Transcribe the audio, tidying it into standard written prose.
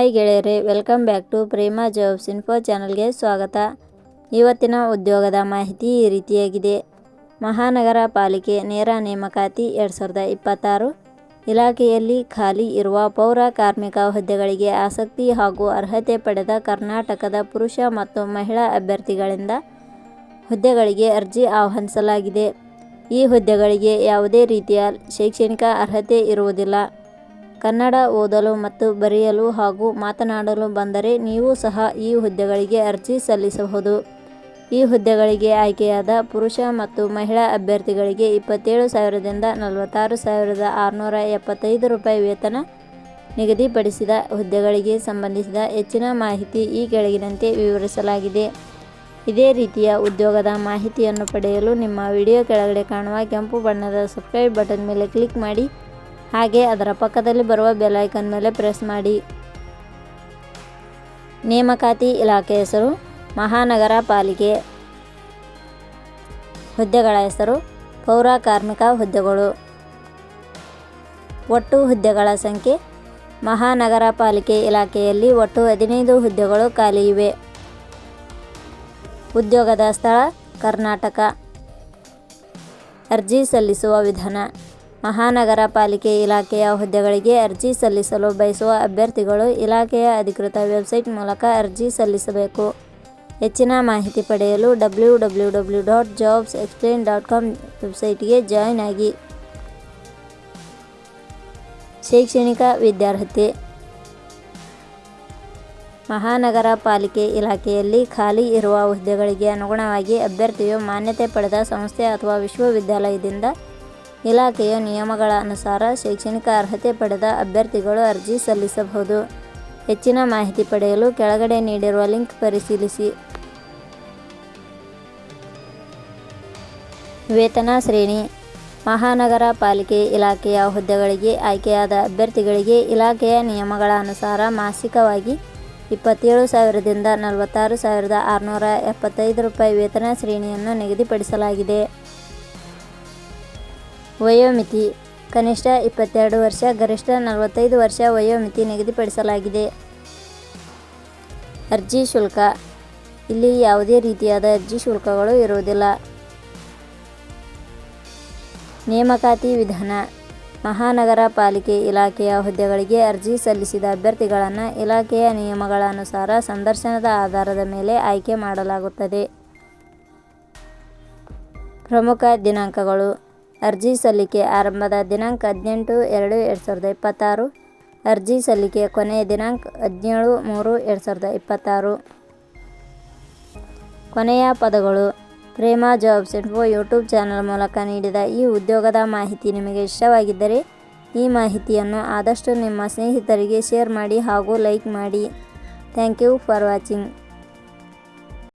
Hi ಗೆಳೆಯರೆ, welcome back to Prema jobs info ಚಾನಲ್ಗೆ ಸ್ವಾಗತ. ಇವತ್ತಿನ ಉದ್ಯೋಗದ ಮಾಹಿತಿ ಈ ರೀತಿಯಾಗಿದೆ. ಮಹಾನಗರ ಪಾಲಿಕೆ ನೇರ ನೇಮಕಾತಿ 2026 ಇಲಾಖೆಯಲ್ಲಿ ಖಾಲಿ ಇರುವ ಪೌರ ಕಾರ್ಮಿಕ ಹುದ್ದೆಗಳಿಗೆ ಆಸಕ್ತಿ ಹಾಗೂ ಅರ್ಹತೆ ಪಡೆದ ಕರ್ನಾಟಕದ ಪುರುಷ ಮತ್ತು ಮಹಿಳಾ ಅಭ್ಯರ್ಥಿಗಳಿಂದ ಹುದ್ದೆಗಳಿಗೆ ಅರ್ಜಿ ಆಹ್ವಾನಿಸಲಾಗಿದೆ. ಈ ಹುದ್ದೆಗಳಿಗೆ ಯಾವುದೇ ರೀತಿಯ ಶೈಕ್ಷಣಿಕ ಅರ್ಹತೆ ಇರುವುದಿಲ್ಲ. ಕನ್ನಡ ಓದಲು ಮತ್ತು ಬರೆಯಲು ಹಾಗೂ ಮಾತನಾಡಲು ಬಂದರೆ ನೀವು ಸಹ ಈ ಹುದ್ದೆಗಳಿಗೆ ಅರ್ಜಿ ಸಲ್ಲಿಸಬಹುದು. ಈ ಹುದ್ದೆಗಳಿಗೆ ಆಯ್ಕೆಯಾದ ಪುರುಷ ಮತ್ತು ಮಹಿಳಾ ಅಭ್ಯರ್ಥಿಗಳಿಗೆ 27,000ದಿಂದ 46,675 ರೂಪಾಯಿ ವೇತನ ನಿಗದಿಪಡಿಸಿದ ಹುದ್ದೆಗಳಿಗೆ ಸಂಬಂಧಿಸಿದ ಹೆಚ್ಚಿನ ಮಾಹಿತಿ ಈ ಕೆಳಗಿನಂತೆ ವಿವರಿಸಲಾಗಿದೆ. ಇದೇ ರೀತಿಯ ಉದ್ಯೋಗದ ಮಾಹಿತಿಯನ್ನು ಪಡೆಯಲು ನಿಮ್ಮ ವಿಡಿಯೋ ಕೆಳಗಡೆ ಕಾಣುವ ಕೆಂಪು ಬಣ್ಣದ ಸಬ್ಸ್ಕ್ರೈಬ್ ಬಟನ್ ಮೇಲೆ ಕ್ಲಿಕ್ ಮಾಡಿ, ಹಾಗೆ ಅದರ ಪಕ್ಕದಲ್ಲಿ ಬರುವ ಬೆಲ್ ಐಕಾನ್ ಮೇಲೆ ಪ್ರೆಸ್ ಮಾಡಿ. ನೇಮಕಾತಿ ಇಲಾಖೆ ಹೆಸರು ಮಹಾನಗರ ಪಾಲಿಕೆ. ಹುದ್ದೆಗಳ ಹೆಸರು ಪೌರ ಕಾರ್ಮಿಕ ಹುದ್ದೆಗಳು. ಒಟ್ಟು ಹುದ್ದೆಗಳ ಸಂಖ್ಯೆ ಮಹಾನಗರ ಪಾಲಿಕೆ ಇಲಾಖೆಯಲ್ಲಿ ಒಟ್ಟು 15 ಹುದ್ದೆಗಳು ಖಾಲಿ ಇವೆ. ಉದ್ಯೋಗದ ಸ್ಥಳ ಕರ್ನಾಟಕ. ಅರ್ಜಿ ಸಲ್ಲಿಸುವ ವಿಧಾನ. ಮಹಾನಗರ ಪಾಲಿಕೆ ಇಲಾಖೆಯ ಹುದ್ದೆಗಳಿಗೆ ಅರ್ಜಿ ಸಲ್ಲಿಸಲು ಬಯಸುವ ಅಭ್ಯರ್ಥಿಗಳು ಇಲಾಖೆಯ ಅಧಿಕೃತ ವೆಬ್ಸೈಟ್ ಮೂಲಕ ಅರ್ಜಿ ಸಲ್ಲಿಸಬೇಕು. ಹೆಚ್ಚಿನ ಮಾಹಿತಿ ಪಡೆಯಲು www.jobsexplain.com ವೆಬ್ಸೈಟ್ಗೆ ಜಾಯಿನ್ ಆಗಿ. ಶೈಕ್ಷಣಿಕ ವಿದ್ಯಾರ್ಹತೆ. ಮಹಾನಗರ ಪಾಲಿಕೆ ಇಲಾಖೆಯಲ್ಲಿ ಖಾಲಿ ಇರುವ ಹುದ್ದೆಗಳಿಗೆ ಅನುಗುಣವಾಗಿ ಅಭ್ಯರ್ಥಿಯು ಮಾನ್ಯತೆ ಪಡೆದ ಸಂಸ್ಥೆ ಅಥವಾ ವಿಶ್ವವಿದ್ಯಾಲಯದಿಂದ ಇಲಾಖೆಯ ನಿಯಮಗಳ ಅನುಸಾರ ಶೈಕ್ಷಣಿಕ ಅರ್ಹತೆ ಪಡೆದ ಅಭ್ಯರ್ಥಿಗಳು ಅರ್ಜಿ ಸಲ್ಲಿಸಬಹುದು. ಹೆಚ್ಚಿನ ಮಾಹಿತಿ ಪಡೆಯಲು ಕೆಳಗಡೆ ನೀಡಿರುವ ಲಿಂಕ್ ಪರಿಶೀಲಿಸಿ. ವೇತನ ಶ್ರೇಣಿ. ಮಹಾನಗರ ಪಾಲಿಕೆ ಇಲಾಖೆಯ ಹುದ್ದೆಗಳಿಗೆ ಆಯ್ಕೆಯಾದ ಅಭ್ಯರ್ಥಿಗಳಿಗೆ ಇಲಾಖೆಯ ನಿಯಮಗಳ ಅನುಸಾರ ಮಾಸಿಕವಾಗಿ 27,000ದಿಂದ 46,675 ರೂಪಾಯಿ ವೇತನ ಶ್ರೇಣಿಯನ್ನು ನಿಗದಿಪಡಿಸಲಾಗಿದೆ. ವಯೋಮಿತಿ. ಕನಿಷ್ಠ 22 ವರ್ಷ, ಗರಿಷ್ಠ 45 ವರ್ಷ ವಯೋಮಿತಿ ನಿಗದಿಪಡಿಸಲಾಗಿದೆ. ಅರ್ಜಿ ಶುಲ್ಕ. ಇಲ್ಲಿ ಯಾವುದೇ ರೀತಿಯಾದ ಅರ್ಜಿ ಶುಲ್ಕಗಳು ಇರುವುದಿಲ್ಲ. ನೇಮಕಾತಿ ವಿಧಾನ. ಮಹಾನಗರ ಪಾಲಿಕೆ ಇಲಾಖೆಯ ಹುದ್ದೆಗಳಿಗೆ ಅರ್ಜಿ ಸಲ್ಲಿಸಿದ ಅಭ್ಯರ್ಥಿಗಳನ್ನು ಇಲಾಖೆಯ ನಿಯಮಗಳ ಅನುಸಾರ ಸಂದರ್ಶನದ ಆಧಾರದ ಮೇಲೆ ಆಯ್ಕೆ ಮಾಡಲಾಗುತ್ತದೆ. ಪ್ರಮುಖ ದಿನಾಂಕಗಳು. ಅರ್ಜಿ ಸಲ್ಲಿಕೆ ಆರಂಭದ ದಿನಾಂಕ 18/2/2026. ಅರ್ಜಿ ಸಲ್ಲಿಕೆ ಕೊನೆಯ ದಿನಾಂಕ 17/3/2026. ಕೊನೆಯ ಪದಗಳು. Prema jobs info YouTube channel ಮೂಲಕ ನೀಡಿದ ಈ ಉದ್ಯೋಗದ ಮಾಹಿತಿ ನಿಮಗೆ ಇಷ್ಟವಾಗಿದ್ದರೆ ಈ ಮಾಹಿತಿಯನ್ನು ಆದಷ್ಟು ನಿಮ್ಮ ಸ್ನೇಹಿತರಿಗೆ ಶೇರ್ ಮಾಡಿ ಹಾಗೂ ಲೈಕ್ ಮಾಡಿ. Thank you for watching.